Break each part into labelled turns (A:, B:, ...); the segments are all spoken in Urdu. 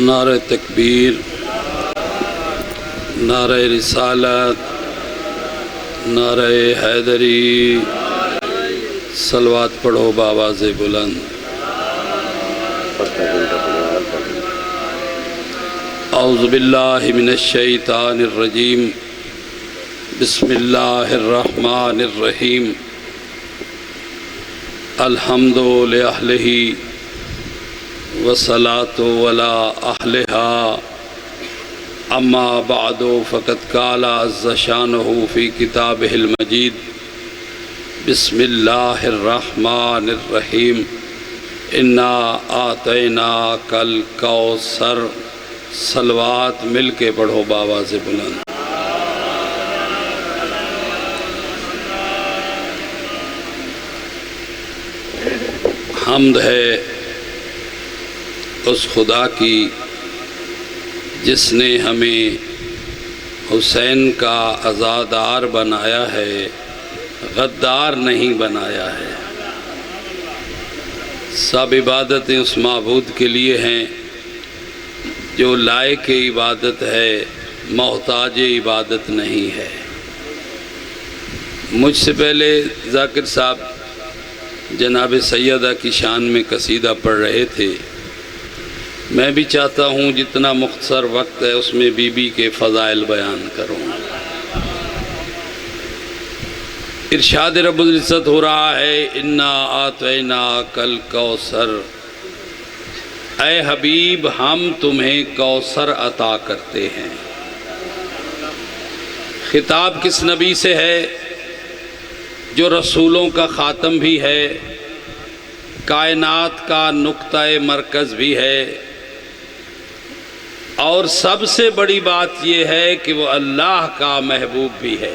A: نعرہ تکبیر، نعرہ رسالت، نعرہ حیدری، صلوات پڑھو بآواز بلند۔ اعوذ باللہ من الشیطان الرجیم، بسم اللہ الرحمن الرحیم۔ الحمد لأہلہ والصلاة علی اہلہا، اما بعد فقد قال عز شانہ فی کتابہ المجید، بسم اللہ الرحمن الرحیم۔ انا آتیناک الکوثر، صلوات مل کے پڑھو بآواز بلند۔ حمد ہے اس خدا کی جس نے ہمیں حسین کا عزادار بنایا ہے، غدار نہیں بنایا ہے۔ سب عبادتیں اس معبود کے لیے ہیں جو لائق عبادت ہے، محتاج عبادت نہیں ہے۔ مجھ سے پہلے ذاکر صاحب جناب سیدہ کی شان میں قصیدہ پڑھ رہے تھے۔ میں بھی چاہتا ہوں جتنا مختصر وقت ہے اس میں بی بی کے فضائل بیان کروں۔ ارشاد رب العزت ہو رہا ہے، انا آتیناک الکوثر، اے حبیب ہم تمہیں کوثر عطا کرتے ہیں۔ خطاب کس نبی سے ہے جو رسولوں کا خاتم بھی ہے، کائنات کا نقطہ مرکز بھی ہے، اور سب سے بڑی بات یہ ہے کہ وہ اللہ کا محبوب بھی ہے۔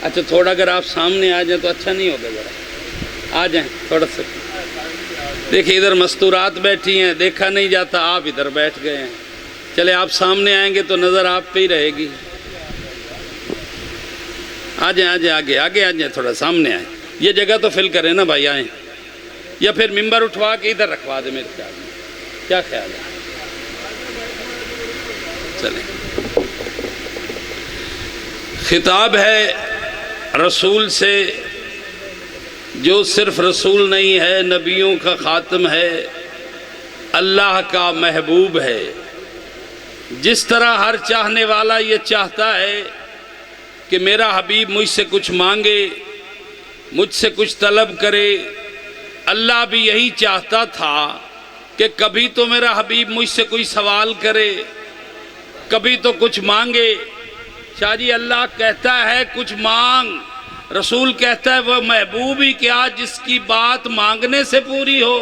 A: اچھا تھوڑا اگر آپ سامنے آ جائیں تو اچھا نہیں ہوگا، ذرا آ جائیں تھوڑا سا۔ دیکھیں ادھر مستورات بیٹھی ہیں، دیکھا نہیں جاتا، آپ ادھر بیٹھ گئے ہیں۔ چلے آپ سامنے آئیں گے تو نظر آپ پہ ہی رہے گی۔ آ جائیں آگے آ جائیں، تھوڑا سامنے آئیں، یہ جگہ تو فل کریں نا بھائی، آئیں، یا پھر ممبر اٹھوا کے ادھر رکھوا دیں میرے خیال میں، کیا خیال ہے؟ چلیں، خطاب ہے رسول سے جو صرف رسول نہیں ہے، نبیوں کا خاتم ہے، اللہ کا محبوب ہے۔ جس طرح ہر چاہنے والا یہ چاہتا ہے کہ میرا حبیب مجھ سے کچھ مانگے، مجھ سے کچھ طلب کرے، اللہ بھی یہی چاہتا تھا کہ کبھی تو میرا حبیب مجھ سے کوئی سوال کرے، کبھی تو کچھ مانگے۔ شاہ جی اللہ کہتا ہے کچھ مانگ، رسول کہتا ہے وہ محبوب ہی کیا جس کی بات مانگنے سے پوری ہو۔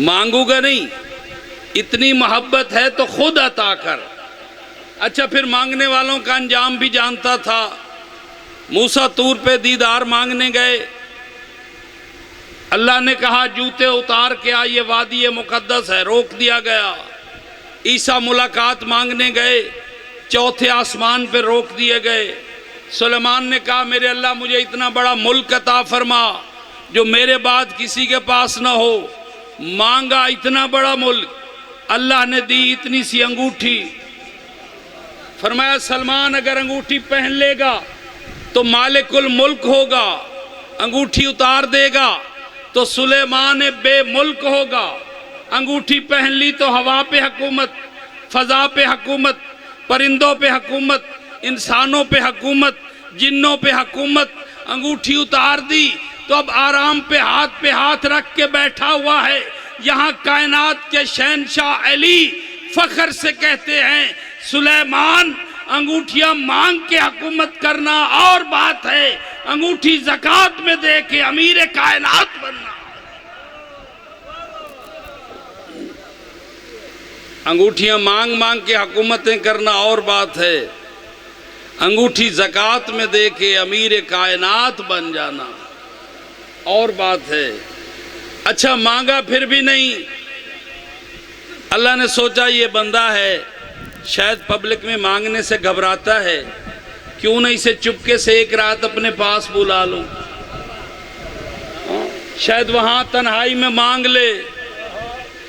A: مانگوں گا نہیں، اتنی محبت ہے تو خود عطا کر۔ اچھا پھر مانگنے والوں کا انجام بھی جانتا تھا۔ موسیٰ طور پہ دیدار مانگنے گئے، اللہ نے کہا جوتے اتار کے آ، یہ وادی مقدس ہے، روک دیا گیا۔ عیسیٰ ملاقات مانگنے گئے، چوتھے آسمان پہ روک دیے گئے۔ سلیمان نے کہا میرے اللہ مجھے اتنا بڑا ملک عطا فرما جو میرے بعد کسی کے پاس نہ ہو۔ مانگا اتنا بڑا ملک، اللہ نے دی اتنی سی انگوٹھی۔ فرمایا سلمان اگر انگوٹھی پہن لے گا تو مالک الملک ہوگا، انگوٹھی اتار دے گا تو سلیمان بے ملک ہوگا۔ انگوٹھی پہن لی تو ہوا پہ حکومت، فضا پہ حکومت، پرندوں پہ حکومت، انسانوں پہ حکومت، جنوں پہ حکومت۔ انگوٹھی اتار دی تو اب آرام پہ ہاتھ رکھ کے بیٹھا ہوا ہے۔ یہاں کائنات کے شہنشاہ علی فخر سے کہتے ہیں سلیمان انگوٹھیاں مانگ کے حکومت کرنا اور بات ہے، انگوٹھی زکوٰۃ میں دے کے امیر کائنات بننا۔ انگوٹھیاں مانگ کے حکومتیں کرنا اور بات ہے، انگوٹھی زکوٰۃ میں دے کے امیر کائنات بن جانا اور بات ہے۔ اچھا مانگا پھر بھی نہیں، اللہ نے سوچا یہ بندہ ہے شاید پبلک میں مانگنے سے گھبراتا ہے، کیوں نہ اسے چپکے سے ایک رات اپنے پاس بلا لوں، شاید وہاں تنہائی میں مانگ لے۔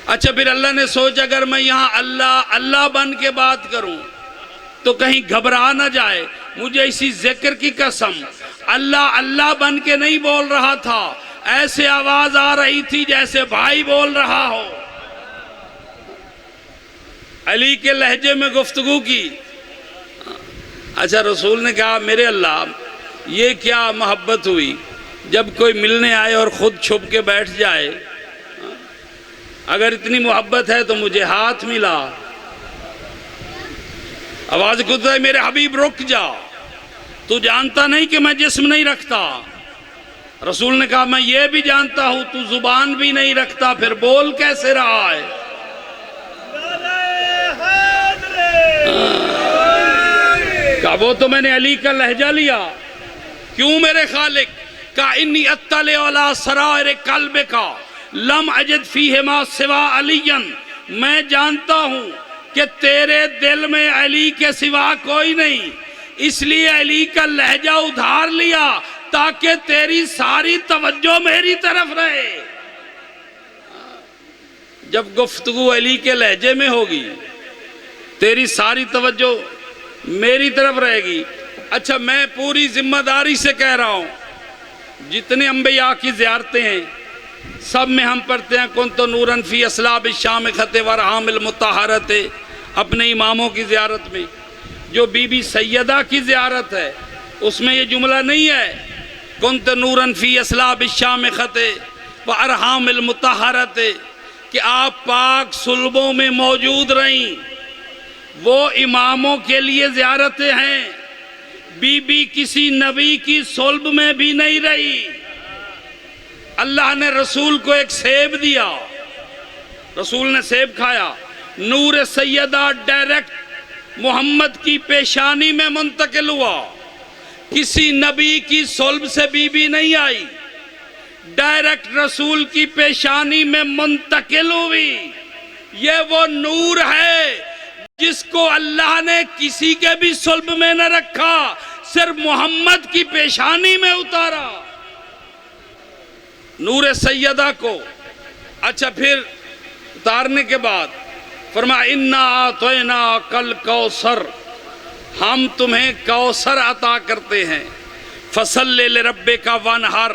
A: اچھا پھر اللہ نے سوچا اگر میں یہاں اللہ اللہ بن کے بات کروں تو کہیں گھبرا نہ جائے، مجھے اسی ذکر کی قسم اللہ اللہ بن کے نہیں بول رہا تھا، ایسے آواز آ رہی تھی جیسے بھائی بول رہا ہو۔ علی کے لہجے میں گفتگو کی۔ اچھا رسول نے کہا میرے اللہ یہ کیا محبت ہوئی، جب کوئی ملنے آئے اور خود چھپ کے بیٹھ جائے، اگر اتنی محبت ہے تو مجھے ہاتھ ملا۔ آواز گزرا ہے میرے حبیب رک جا، تو جانتا نہیں کہ میں جسم نہیں رکھتا۔ رسول نے کہا میں یہ بھی جانتا ہوں تو زبان بھی نہیں رکھتا، پھر بول کیسے رہا ہے؟ کہا وہ تو میں نے علی کا لہجہ لیا۔ کیوں میرے خالق؟ کہا انی اطلع علی سرائر قلبک لم اجد فیہما سوا علی، میں جانتا ہوں کہ تیرے دل میں علی کے سوا کوئی نہیں، اس لیے علی کا لہجہ ادھار لیا تاکہ تیری ساری توجہ میری طرف رہے۔ جب گفتگو علی کے لہجے میں ہوگی تیری ساری توجہ میری طرف رہے گی۔ اچھا میں پوری ذمہ داری سے کہہ رہا ہوں، جتنے انبیاء کی زیارتیں ہیں سب میں ہم پڑھتے ہیں کنت نوراً فی اصلاب الشامخۃ وارحام المطہرۃ، اپنے اماموں کی زیارت میں۔ جو بی بی سیدہ کی زیارت ہے اس میں یہ جملہ نہیں ہے کنت نوراً فی اصلاب الشامخۃ وارحام المطہرۃ کہ آپ پاک صلبوں میں موجود رہیں، وہ اماموں کے لیے زیارتیں ہیں۔ بی بی کسی نبی کی صلب میں بھی نہیں رہی۔ اللہ نے رسول کو ایک سیب دیا، رسول نے سیب کھایا، نور سیدہ ڈائریکٹ محمد کی پیشانی میں منتقل ہوا، کسی نبی کی صلب سے بی بی نہیں آئی، ڈائریکٹ رسول کی پیشانی میں منتقل ہوئی۔ یہ وہ نور ہے جس کو اللہ نے کسی کے بھی صلب میں نہ رکھا، صرف محمد کی پیشانی میں اتارا نور سیدہ کو۔ اچھا پھر اتارنے کے بعد فرمایا انا اعطیناک الکوثر، ہم تمہیں کوثر عطا کرتے ہیں، فصلی لربک وانحر،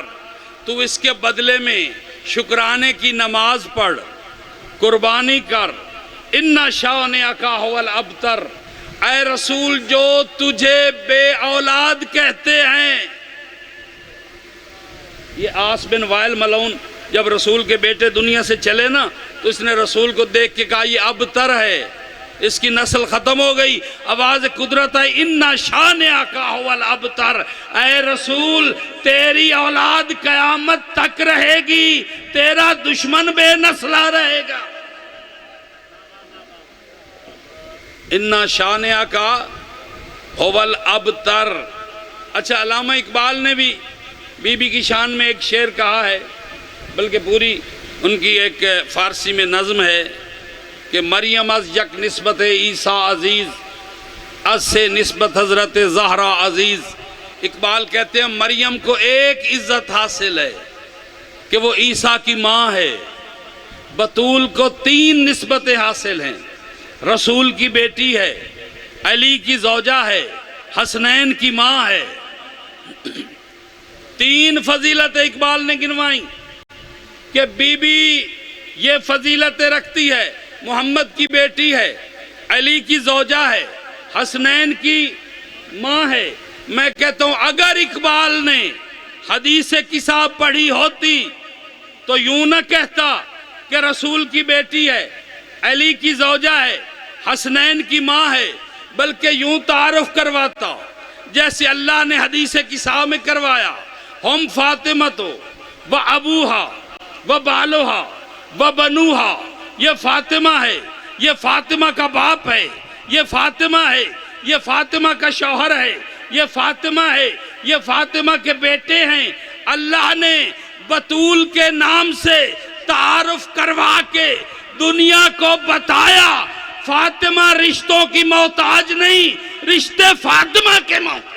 A: تو اس کے بدلے میں شکرانے کی نماز پڑھ، قربانی کر۔ ان شانئک ھو الابتر، اے رسول جو تجھے بے اولاد کہتے ہیں۔ یہ عاص بن وائل ملعون جب رسول کے بیٹے دنیا سے چلے نا تو اس نے رسول کو دیکھ کے کہا یہ ابتر ہے، اس کی نسل ختم ہو گئی۔ آواز قدرت ہے ان شانئک ھو الابتر، اے رسول تیری اولاد قیامت تک رہے گی، تیرا دشمن بے نسلہ رہے گا۔ ان شانئک ھو الابتر۔ اچھا علامہ اقبال نے بھی بی بی کی شان میں ایک شعر کہا ہے، بلکہ پوری ان کی ایک فارسی میں نظم ہے کہ مریم از یک نسبت عیسیٰ عزیز، از سے نسبت حضرت زہرا عزیز۔ اقبال کہتے ہیں مریم کو ایک عزت حاصل ہے کہ وہ عیسیٰ کی ماں ہے، بطول کو 3 نسبتیں حاصل ہیں، رسول کی بیٹی ہے، علی کی زوجہ ہے، حسنین کی ماں ہے۔ 3 فضیلتیں اقبال نے گنوائیں کہ بی بی یہ فضیلتیں رکھتی ہے، محمد کی بیٹی ہے، علی کی زوجہ ہے، حسنین کی ماں ہے۔ میں کہتا ہوں اگر اقبال نے حدیث کتاب پڑھی ہوتی تو یوں نہ کہتا کہ رسول کی بیٹی ہے، علی کی زوجہ ہے، حسنین کی ماں ہے، بلکہ یوں تعارف کرواتا جیسے اللہ نے حدیث کتاب میں کروایا، ہم فاطمہ و ابوہا و بالوہا و بنوہا، یہ فاطمہ ہے، یہ فاطمہ کا باپ ہے، یہ فاطمہ ہے، یہ فاطمہ کا شوہر ہے، یہ فاطمہ ہے، یہ فاطمہ کے بیٹے ہیں۔ اللہ نے بطول کے نام سے تعارف کروا کے دنیا کو بتایا فاطمہ رشتوں کی محتاج نہیں، رشتے فاطمہ کے محتاج۔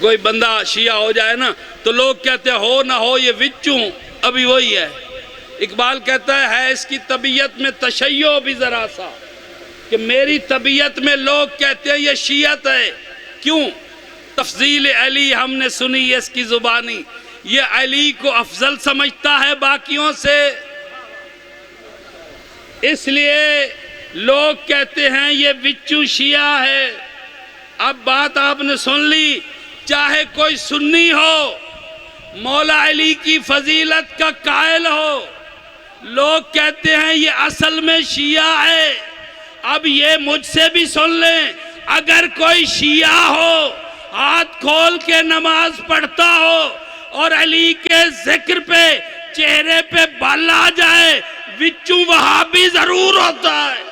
A: کوئی بندہ شیعہ ہو جائے نا تو لوگ کہتے ہیں ہو نہ ہو یہ وچوں ابھی وہی ہے۔ اقبال کہتا ہے اس کی طبیعت میں تشیع بھی ذرا سا، کہ میری طبیعت میں لوگ کہتے ہیں یہ شیعت ہے۔ کیوں؟ تفضیل علی ہم نے سنی اس کی زبانی، یہ علی کو افضل سمجھتا ہے باقیوں سے، اس لیے لوگ کہتے ہیں یہ وچوں شیعہ ہے۔ اب بات آپ نے سن لی، چاہے کوئی سنی ہو مولا علی کی فضیلت کا قائل ہو، لوگ کہتے ہیں یہ اصل میں شیعہ ہے۔ اب یہ مجھ سے بھی سن لیں، اگر کوئی شیعہ ہو ہاتھ کھول کے نماز پڑھتا ہو اور علی کے ذکر پہ چہرے پہ بال آ جائے، وچوں وہابی ضرور ہوتا ہے۔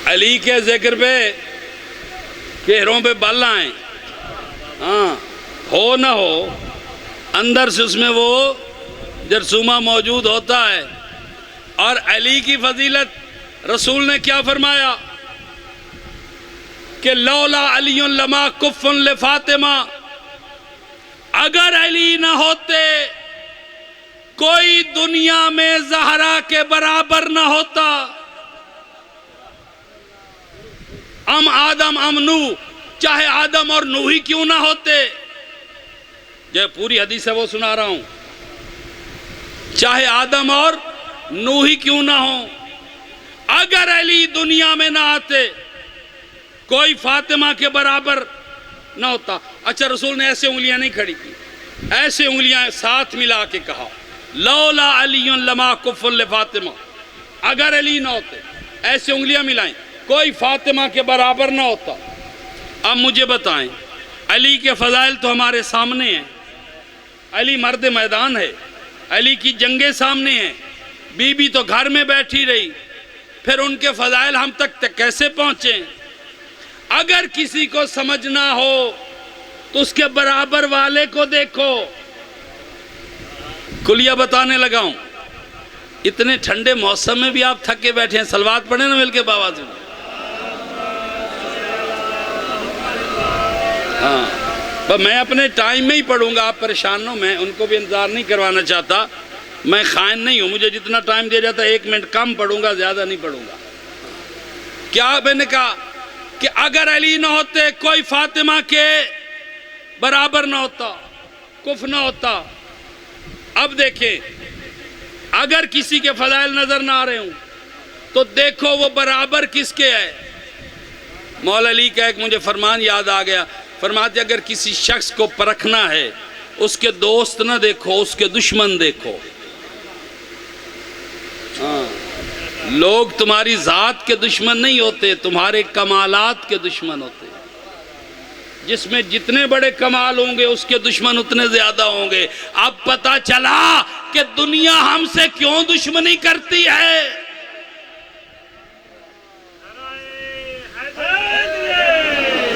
A: علی کے ذکر پہ چہروں پہ بال آئیں، ہاں ہو نہ ہو اندر سے اس میں وہ جرثومہ موجود ہوتا ہے۔ اور علی کی فضیلت رسول نے کیا فرمایا کہ لولا علی لما کف لفاطمہ، اگر علی نہ ہوتے کوئی دنیا میں زہرا کے برابر نہ ہوتا۔ ام آدم ام نوح، چاہے آدم اور نوح ہی کیوں نہ ہوتے، جو پوری حدیث ہے وہ سنا رہا ہوں، چاہے آدم اور نوح ہی کیوں نہ ہوں، اگر علی دنیا میں نہ آتے کوئی فاطمہ کے برابر نہ ہوتا۔ اچھا رسول نے ایسے انگلیاں نہیں کھڑی کی، ایسے انگلیاں ساتھ ملا کے کہا لولا علی لما کف لفاطمہ، اگر علی نہ ہوتے، ایسے انگلیاں ملائیں، کوئی فاطمہ کے برابر نہ ہوتا۔ اب مجھے بتائیں، علی کے فضائل تو ہمارے سامنے ہیں، علی مرد میدان ہے، علی کی جنگیں سامنے ہیں، بی بی تو گھر میں بیٹھی رہی، پھر ان کے فضائل ہم تک کیسے پہنچیں؟ اگر کسی کو سمجھنا ہو تو اس کے برابر والے کو دیکھو۔ کلیہ بتانے لگا ہوں، اتنے ٹھنڈے موسم میں بھی آپ تھکے بیٹھے ہیں، صلوات پڑھیں نا مل کے بابا سے۔ ہاں میں اپنے ٹائم میں ہی پڑھوں گا، آپ پریشان نہ ہو، میں ان کو بھی انتظار نہیں کروانا چاہتا، میں خائن نہیں ہوں، مجھے جتنا ٹائم دیا جاتا ہے 1 منٹ کم پڑھوں گا، زیادہ نہیں پڑھوں گا۔ کیا میں نے کہا کہ اگر علی نہ ہوتے کوئی فاطمہ کے برابر نہ ہوتا، کف نہ ہوتا۔ اب دیکھیں، اگر کسی کے فضائل نظر نہ آ رہے ہوں تو دیکھو وہ برابر کس کے ہے۔ مولا علی کا ایک مجھے فرمان یاد آ گیا، فرماتے اگر کسی شخص کو پرکھنا ہے اس کے دوست نہ دیکھو، اس کے دشمن دیکھو۔ لوگ تمہاری ذات کے دشمن نہیں ہوتے، تمہارے کمالات کے دشمن ہوتے۔ جس میں جتنے بڑے کمال ہوں گے اس کے دشمن اتنے زیادہ ہوں گے۔ اب پتہ چلا کہ دنیا ہم سے کیوں دشمنی کرتی ہے۔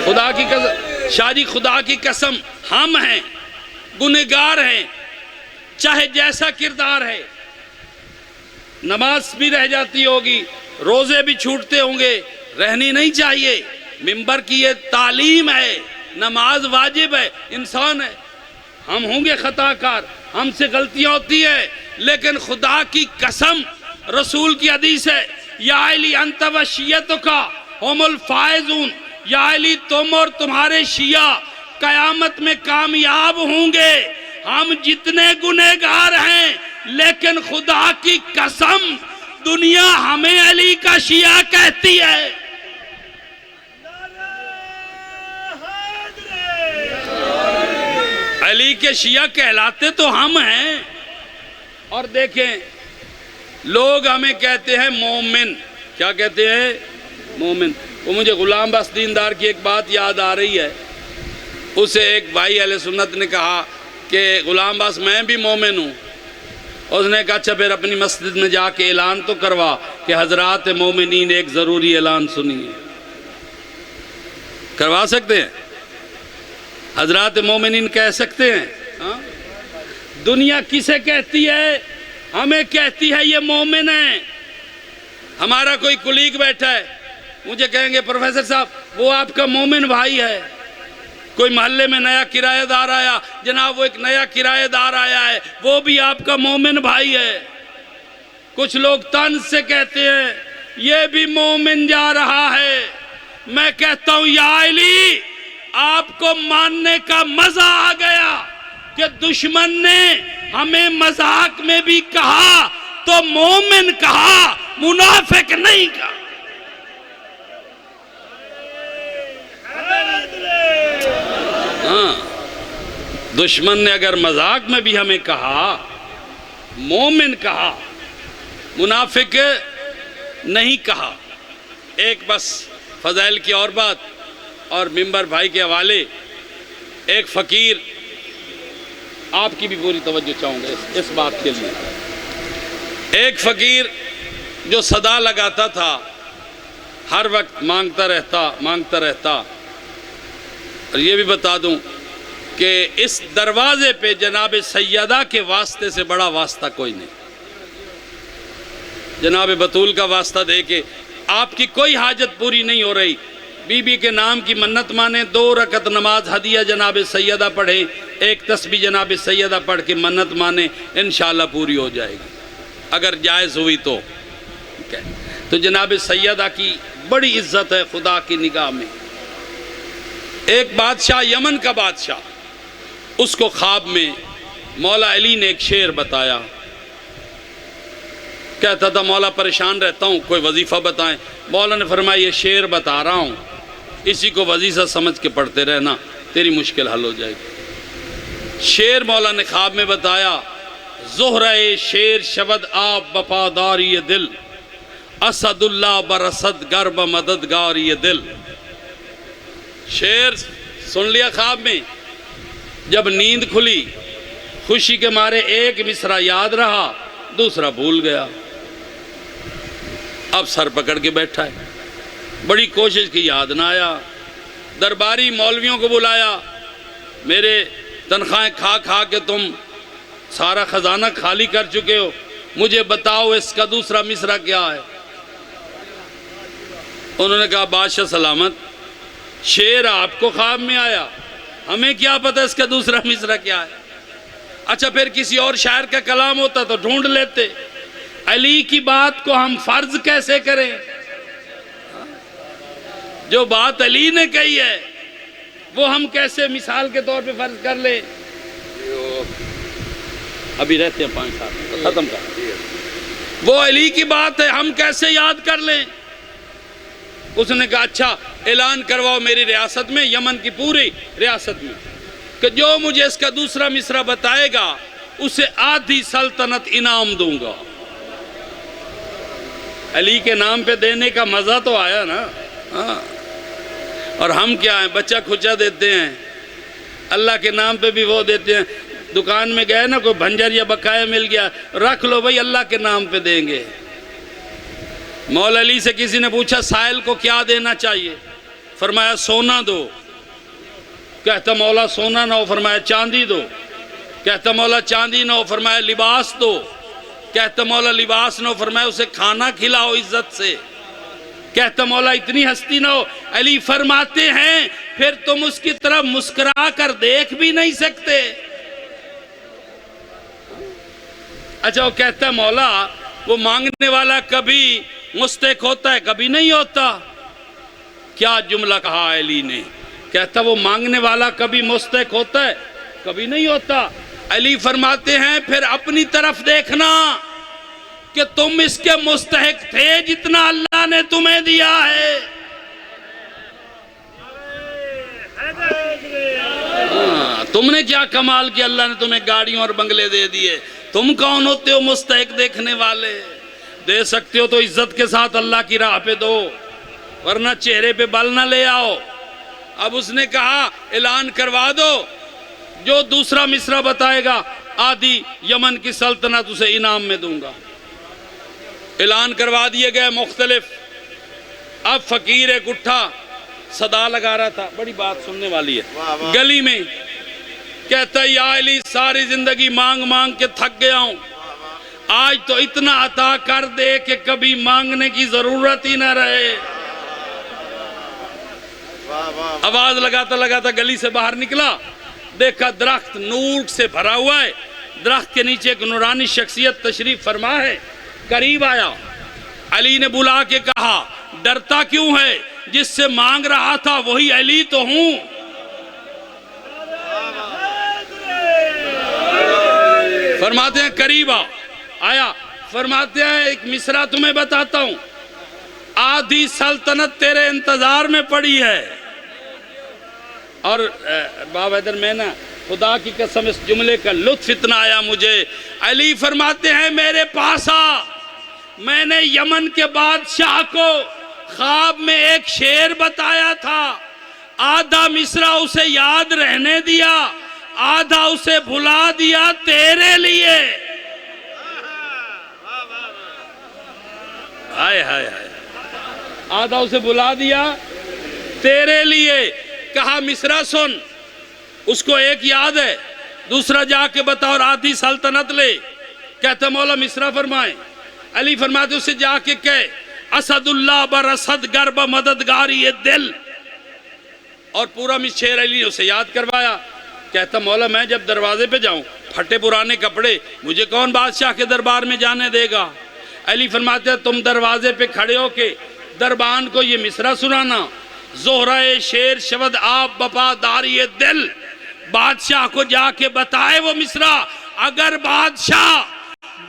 A: خدا کی قسم، شاہ جی خدا کی قسم، ہم ہیں گنہگار ہیں، چاہے جیسا کردار ہے، نماز بھی رہ جاتی ہوگی، روزے بھی چھوٹتے ہوں گے، رہنی نہیں چاہیے۔ ممبر کی یہ تعلیم ہے، نماز واجب ہے، انسان ہے، ہم ہوں گے خطا کار، ہم سے غلطیاں ہوتی ہے، لیکن خدا کی قسم رسول کی حدیث ہے یا علی انت و شیعتک ہم الفائزون، یا علی تم اور تمہارے شیعہ قیامت میں کامیاب ہوں گے۔ ہم جتنے گنہگار ہیں لیکن خدا کی قسم دنیا ہمیں علی کا شیعہ کہتی ہے۔ علی کے شیعہ کہلاتے تو ہم ہیں۔ اور دیکھیں لوگ ہمیں کہتے ہیں مومن، کیا کہتے ہیں؟ مومن۔ وہ مجھے غلام بخش دیندار کی ایک بات یاد آ رہی ہے، اسے ایک بھائی اہل سنت نے کہا کہ غلام بخش میں بھی مومن ہوں۔ اس نے کہا اچھا پھر اپنی مسجد میں جا کے اعلان تو کروا کہ حضرات مومنین ایک ضروری اعلان سنیے۔ کروا سکتے ہیں؟ حضرات مومنین کہہ سکتے ہیں؟ دنیا کسے کہتی ہے؟ ہمیں کہتی ہے یہ مومن ہیں۔ ہمارا کوئی کلیگ بیٹھا ہے، مجھے کہیں گے پروفیسر صاحب وہ آپ کا مومن بھائی ہے. کوئی محلے میں نیا کرایہ دار آیا، جناب وہ ایک نیا کرایہ دار آیا ہے، وہ بھی آپ کا مومن بھائی ہے. کچھ لوگ طنز سے کہتے ہیں یہ بھی مومن جا رہا ہے. میں کہتا ہوں یا علی، آپ کو ماننے کا مزہ آ گیا کہ دشمن نے ہمیں مذاق میں بھی کہا تو مومن کہا، منافق نہیں کہا. ہاں، دشمن نے اگر مذاق میں بھی ہمیں کہا، مومن کہا، منافق نہیں کہا. ایک بس فضائل کی اور بات، اور ممبر بھائی کے حوالے، ایک فقیر، آپ کی بھی پوری توجہ چاہوں گا اس بات کے لیے. ایک فقیر جو صدا لگاتا تھا، ہر وقت مانگتا رہتا. اور یہ بھی بتا دوں کہ اس دروازے پہ جناب سیدہ کے واسطے سے بڑا واسطہ کوئی نہیں. جناب بطول کا واسطہ دے کے آپ کی کوئی حاجت پوری نہیں ہو رہی، بی بی کے نام کی منت مانیں، 2 رکعت نماز ہدیہ جناب سیدہ پڑھیں، ایک تسبیح جناب سیدہ پڑھ کے منت مانیں، انشاءاللہ پوری ہو جائے گی اگر جائز ہوئی تو. تو جناب سیدہ کی بڑی عزت ہے خدا کی نگاہ میں. ایک بادشاہ، یمن کا بادشاہ، اس کو خواب میں مولا علی نے ایک شعر بتایا. کہتا تھا مولا پریشان رہتا ہوں، کوئی وظیفہ بتائیں. مولا نے فرمایا یہ شعر بتا رہا ہوں، اسی کو وظیفہ سمجھ کے پڑھتے رہنا، تیری مشکل حل ہو جائے گی. شعر مولا نے خواب میں بتایا: زہرہ شیر شود آپ وفاداری دل، اسد اللہ برسد گرب مددگاری دل. شعر سن لیا خواب میں، جب نیند کھلی خوشی کے مارے ایک مصرع یاد رہا، دوسرا بھول گیا. اب سر پکڑ کے بیٹھا ہے، بڑی کوشش کی، یاد نہ آیا. درباری مولویوں کو بلایا، میرے تنخواہیں کھا کھا کے تم سارا خزانہ خالی کر چکے ہو، مجھے بتاؤ اس کا دوسرا مصرع کیا ہے. انہوں نے کہا بادشاہ سلامت، شعر آپ کو خواب میں آیا، ہمیں کیا پتہ اس کا دوسرا مصرع کیا ہے. اچھا پھر کسی اور شاعر کا کلام ہوتا تو ڈھونڈ لیتے. علی کی بات کو ہم فرض کیسے کریں؟ جو بات علی نے کہی ہے وہ ہم کیسے مثال کے طور پہ فرض کر لیں؟ ابھی رہتے ہیں 5 سال ختم کر. وہ علی کی بات ہے، ہم کیسے یاد کر لیں؟ اس نے کہا اچھا اعلان کرواؤ میری ریاست میں، یمن کی پوری ریاست میں، کہ جو مجھے اس کا دوسرا مصرع بتائے گا اسے آدھی سلطنت انعام دوں گا. علی کے نام پہ دینے کا مزہ تو آیا نا. اور ہم کیا ہیں، بچہ کھچا دیتے ہیں، اللہ کے نام پہ بھی وہ دیتے ہیں. دکان میں گئے نا، کوئی بھنجر یا بقایا مل گیا، رکھ لو بھائی اللہ کے نام پہ دیں گے. مولا علی سے کسی نے پوچھا سائل کو کیا دینا چاہیے، فرمایا سونا دو. کہتا مولا سونا نہ ہو، فرمایا چاندی دو. کہتا مولا چاندی نہ ہو، فرمایا لباس دو. کہتا مولا لباس نہ ہو، فرمایا اسے کھانا کھلاؤ عزت سے. کہتا مولا اتنی ہستی نہ ہو. علی فرماتے ہیں پھر تم اس کی طرف مسکرا کر دیکھ بھی نہیں سکتے. اچھا وہ کہتا ہے مولا وہ مانگنے والا کبھی مستحق ہوتا ہے کبھی نہیں ہوتا. کیا جملہ کہا علی نے؟ کہتا وہ مانگنے والا کبھی مستحق ہوتا ہے کبھی نہیں ہوتا. علی فرماتے ہیں پھر اپنی طرف دیکھنا کہ تم اس کے مستحق تھے جتنا اللہ نے تمہیں دیا ہے. تم نے کیا کمال کیا، اللہ نے تمہیں گاڑیوں اور بنگلے دے دیے، تم کون ہوتے ہو مستحق دیکھنے والے؟ دے سکتے ہو تو عزت کے ساتھ اللہ کی راہ پہ دو، ورنہ چہرے پہ بل نہ لے آؤ. اب اس نے کہا اعلان کروا دو، جو دوسرا مصرع بتائے گا آدھی یمن کی سلطنت اسے انعام میں دوں گا. اعلان کروا دیے گئے مختلف. اب فقیر ایک اٹھا، صدا لگا رہا تھا، بڑی بات سننے والی ہے، گلی میں کہتا ہے یا علی ساری زندگی مانگ مانگ کے تھک گیا ہوں، آج تو اتنا عطا کر دے کہ کبھی مانگنے کی ضرورت ہی نہ رہے۔ آواز لگاتا لگاتا گلی سے باہر نکلا، دیکھا درخت نور سے بھرا ہوا ہے، درخت کے نیچے ایک نورانی شخصیت تشریف فرما ہے۔ قریب آیا، علی نے بلا کے کہا ڈرتا کیوں ہے؟ جس سے مانگ رہا تھا وہی علی تو ہوں۔ فرماتے ہیں قریب آیا، فرماتے ہیں ایک مصرع تمہیں بتاتا ہوں، آدھی سلطنت تیرے انتظار میں پڑی ہے۔ اور باب حیدر میں نا خدا کی قسم اس جملے کا لطف اتنا آیا مجھے۔ علی فرماتے ہیں میرے پاس آ، میں نے یمن کے بادشاہ کو خواب میں ایک شعر بتایا تھا، آدھا مصرع اسے یاد رہنے دیا، آدھا اسے بھلا دیا تیرے لیے۔ ہائے ہائے ہائے، آدھا اسے بھلا دیا تیرے لیے۔ کہا مصرع سن، اس کو ایک یاد ہے، دوسرا جا کے بتا اور آدھی سلطنت لے۔ کہتا مولا مصرع فرمائیں، علی فرماتے اسے جا کے کہے اسد اللہ برسد گرب مددگاری دل، اور پورا شعر علی نے اسے یاد کروایا۔ کہتا مولا میں جب دروازے پہ جاؤں پھٹے پرانے کپڑے، مجھے کون بادشاہ کے دربار میں جانے دے گا؟ علی فرماتے ہیں تم دروازے پہ کھڑے ہو کے دربان کو یہ مصرع سنانا، زہرہ شیر شود آپ بپا داری دل، بادشاہ کو جا کے بتائے وہ مصرع، اگر بادشاہ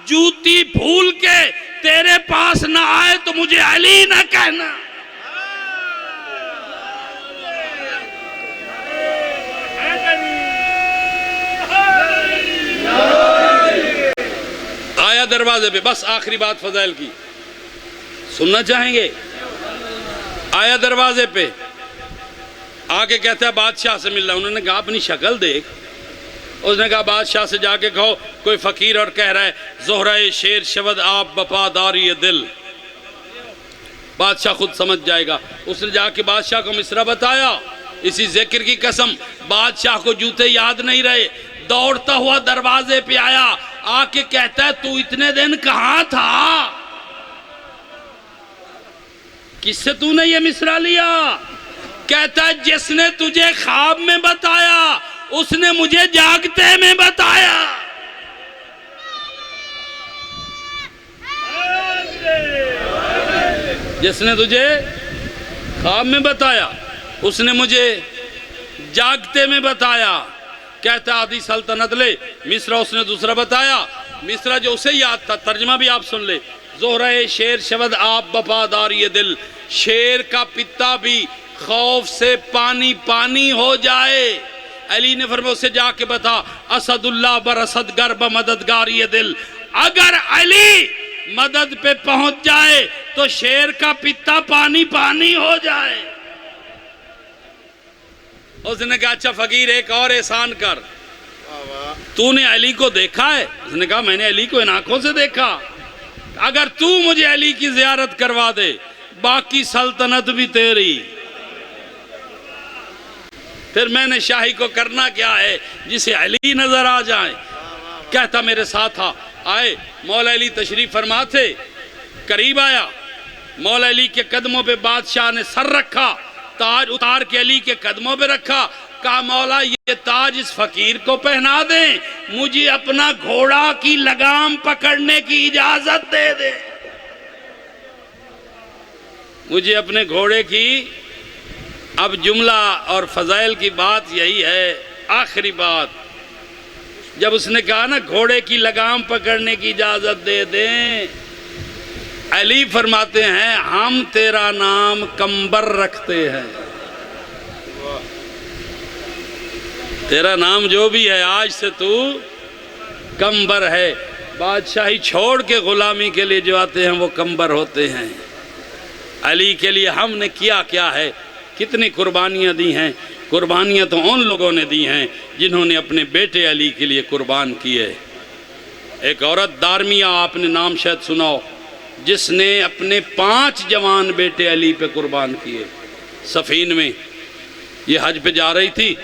A: جوتی بھول کے تیرے پاس نہ آئے تو مجھے علی نہ کہنا۔ آیا دروازے پہ، بس آخری بات فضائل کی سننا چاہیں گے؟ آیا دروازے پہ، آگے کہتا ہے بادشاہ سے ملنا۔ انہوں نے کہا اپنی شکل دیکھ۔ اس نے کہا بادشاہ سے جا کے کہو کوئی فقیر اور کہہ رہا ہے زہرہ شیر شود آپ بپا داری دل، بادشاہ خود سمجھ جائے گا۔ اس نے جا کے بادشاہ کو مصرع بتایا، اسی ذکر کی قسم بادشاہ کو جوتے یاد نہیں رہے، دوڑتا ہوا دروازے پہ آیا، آ کے کہتا ہے تو اتنے دن کہاں تھا؟ کس سے تو نے یہ مصرع لیا؟ کہتا ہے جس نے تجھے خواب میں بتایا اس نے مجھے جاگتے میں بتایا۔ جس نے تجھے خواب میں بتایا اس نے مجھے جاگتے میں بتایا۔ کہتا آدھی سلطنت لے، مصرع اس نے دوسرا بتایا، مصرع جو اسے یاد تھا، ترجمہ بھی آپ سن لے، زہرہ شیر شود آپ بپا داری دل، شیر کا پتا بھی خوف سے پانی پانی ہو جائے۔ علی نے فرمایا اسے جا کے بتا اسد اللہ برسد گرب مددگاری دل، اگر علی مدد پہ پہنچ جائے تو شیر کا پتا پانی پانی ہو جائے۔ اس نے کہا اچھا فقیر ایک اور احسان کر، تو نے علی کو دیکھا ہے؟ اس نے کہا میں نے علی کو ان آنکھوں سے دیکھا، اگر تو مجھے علی کی زیارت کروا دے باقی سلطنت بھی تیری۔ پھر میں نے شاہی کو کرنا کیا ہے جسے علی نظر آ جائیں۔ کہتا میرے ساتھ آئے، مولا علی تشریف فرما تھے، قریب آیا، مولا علی کے قدموں پہ بادشاہ نے سر رکھا، تاج اتار کے علی کے قدموں پہ رکھا، کہا مولا یہ تاج اس فقیر کو پہنا دیں، مجھے اپنا گھوڑا کی لگام پکڑنے کی اجازت دے دیں۔ مجھے اپنے گھوڑے کی، اب جملہ اور فضائل کی بات یہی ہے، آخری بات، جب اس نے کہا نا گھوڑے کی لگام پکڑنے کی اجازت دے دیں، علی فرماتے ہیں ہم تیرا نام کمبر رکھتے ہیں، تیرا نام جو بھی ہے آج سے تو کمبر ہے۔ بادشاہی چھوڑ کے غلامی کے لیے جو آتے ہیں وہ کمبر ہوتے ہیں۔ علی کے لیے ہم نے کیا کیا ہے، کتنی قربانیاں دی ہیں، قربانیاں تو ان لوگوں نے دی ہیں جنہوں نے اپنے بیٹے علی کے لیے قربان کیے۔ ایک عورت دارمیہ آپ نے نام شاید سناؤ، جس نے اپنے 5 جوان بیٹے علی پہ قربان کیے۔ صفین میں یہ حج پہ جا رہی تھی،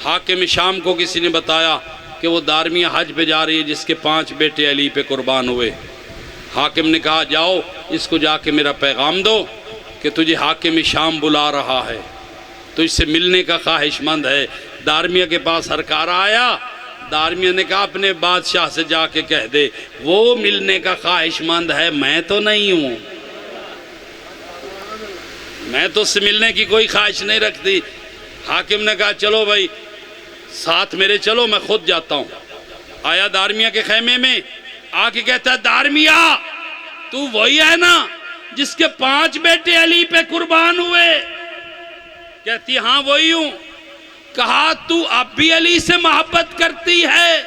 A: حاکم شام کو کسی نے بتایا کہ وہ دارمیہ حج پہ جا رہی ہے جس کے 5 بیٹے علی پہ قربان ہوئے۔ حاکم نے کہا جاؤ اس کو جا کے میرا پیغام دو کہ تجھے حاکم شام بلا رہا ہے، تو اس سے ملنے کا خواہش مند ہے۔ دارمیہ کے پاس سرکار آیا، دارمیہ نے کہا اپنے بادشاہ سے جا کے کہہ دے وہ ملنے کا خواہش مند ہے، میں تو نہیں ہوں، میں تو اس سے ملنے کی کوئی خواہش نہیں رکھتی۔ حاکم نے کہا چلو بھائی ساتھ میرے چلو، میں خود جاتا ہوں۔ آیا دارمیہ کے خیمے میں، آ کے کہتا ہے دارمیہ تو وہی ہے نا جس کے 5 بیٹے علی پہ قربان ہوئے؟ کہتی ہاں وہی ہوں۔ کہا تو اب بھی علی سے محبت کرتی ہے؟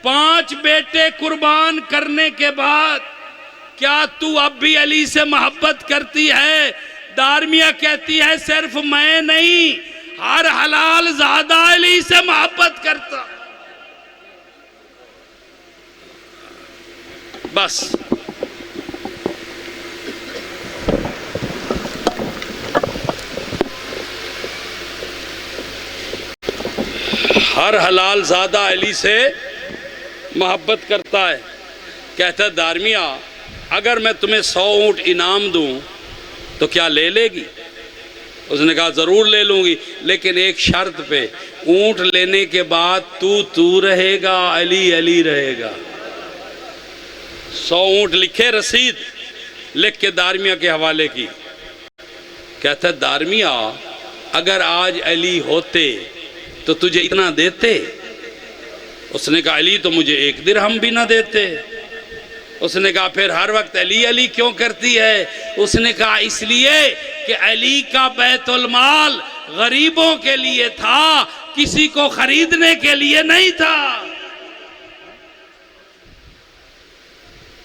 A: 5 بیٹے قربان کرنے کے بعد کیا تو اب بھی علی سے محبت کرتی ہے؟ دارمیہ کہتی ہے صرف میں نہیں، ہر حلال زادہ علی سے محبت کرتا۔ بس ہر حلال زادہ علی سے محبت کرتا ہے۔ کہتا ہے دارمیہ اگر میں تمہیں 100 اونٹ انعام دوں تو کیا لے لے گی؟ اس نے کہا ضرور لے لوں گی، لیکن ایک شرط پہ، اونٹ لینے کے بعد تو رہے گا، علی علی رہے گا۔ 100 اونٹ لکھے، رسید لکھ کے دارمیہ کے حوالے کی۔ کہتا ہے دارمیہ اگر آج علی ہوتے تو تجھے اتنا دیتے؟ اس نے کہا علی تو مجھے 1 درہم بھی نہ دیتے۔ اس نے کہا پھر ہر وقت علی علی کیوں کرتی ہے؟ اس نے کہا اس لیے کہ علی کا بیت المال غریبوں کے لیے تھا، کسی کو خریدنے کے لیے نہیں تھا۔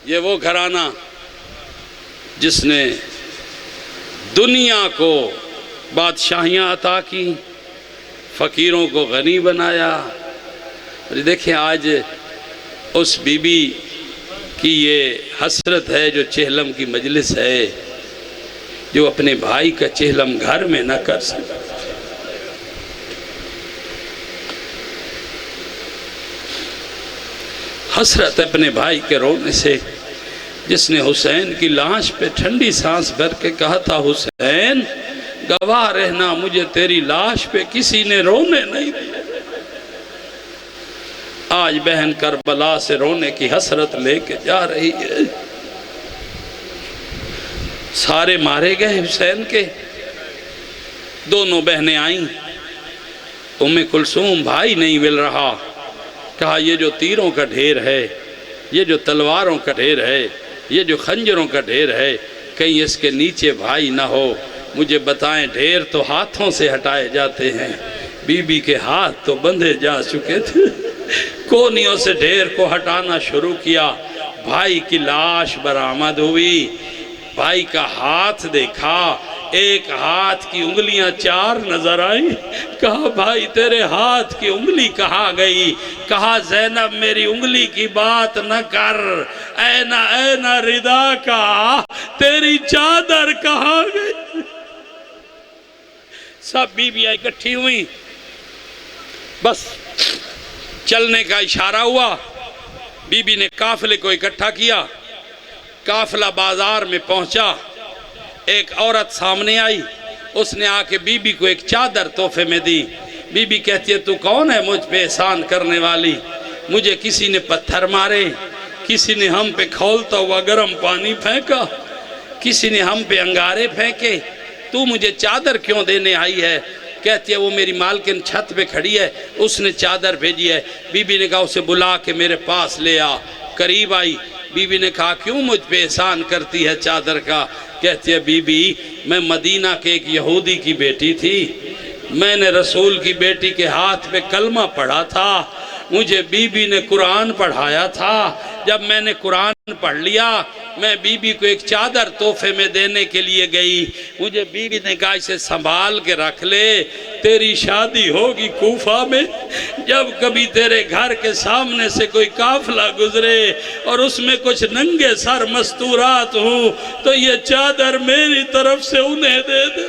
A: یہ وہ گھرانہ جس نے دنیا کو بادشاہیاں عطا کی، فقیروں کو غنی بنایا۔ دیکھیں آج اس بی بی کی یہ حسرت ہے جو چہلم کی مجلس ہے، جو اپنے بھائی کا چہلم گھر میں نہ کر سکتا۔ حسرت اپنے بھائی کے رونے سے، جس نے حسین کی لاش پہ ٹھنڈی سانس بھر کے کہا تھا حسین گواہ رہنا مجھے تیری لاش پہ کسی نے رونے نہیں دیا۔ آج بہن کربلا سے رونے کی حسرت لے کے جا رہی ہے۔ سارے مارے گئے حسین کے، دونوں بہنیں آئیں، ام کلثوم بھائی نہیں مل رہا۔ کہا یہ جو تیروں کا ڈھیر ہے، یہ جو تلواروں کا ڈھیر ہے، یہ جو خنجروں کا ڈھیر ہے، کہیں اس کے نیچے بھائی نہ ہو، مجھے بتائیں۔ ڈھیر تو ہاتھوں سے ہٹائے جاتے ہیں، بی بی کے ہاتھ تو بندھے جا چکے تھے۔ کونیوں سے ڈھیر کو ہٹانا شروع کیا، بھائی کی لاش برآمد ہوئی، بھائی کا ہاتھ دیکھا، ایک ہاتھ کی انگلیاں 4 نظر آئیں۔ کہا بھائی تیرے ہاتھ کی انگلی کہاں گئی؟ کہا زینب میری انگلی کی بات نہ کر، اینا ردا کا، تیری چادر کہاں گئی؟ سب بیویاں اکٹھی ہوئیں، بس چلنے کا اشارہ ہوا۔ بی بی نے قافلے کو اکٹھا کیا، قافلہ بازار میں پہنچا، ایک عورت سامنے آئی، اس نے آ کے بی بی کو ایک چادر تحفے میں دی۔ بی بی کہتی ہے تو کون ہے مجھ پہ احسان کرنے والی؟ مجھے کسی نے پتھر مارے، کسی نے ہم پہ کھولتا ہوا گرم پانی پھینکا، کسی نے ہم پہ انگارے پھینکے، تو مجھے چادر کیوں دینے آئی ہے؟ کہتی ہے وہ میری مالکن چھت پہ کھڑی ہے، اس نے چادر بھیجی ہے۔ بی بی نے کہا اسے بلا کے میرے پاس لے آ۔ قریب آئی، بی بی نے کہا کیوں مجھ پہ احسان کرتی ہے چادر کا؟ کہتی ہے بی بی میں مدینہ کے ایک یہودی کی بیٹی تھی، میں نے رسول کی بیٹی کے ہاتھ پہ کلمہ پڑھا تھا، مجھے بی بی نے قرآن پڑھایا تھا، جب میں نے قرآن پڑھ لیا میں بی بی کو ایک چادر تحفے میں دینے کے لیے گئی، مجھے بی بی نے کہا اسے سنبھال کے رکھ لے، تیری شادی ہوگی کوفہ میں، جب کبھی تیرے گھر کے سامنے سے کوئی قافلہ گزرے اور اس میں کچھ ننگے سر مستورات ہوں تو یہ چادر میری طرف سے انہیں دے دے۔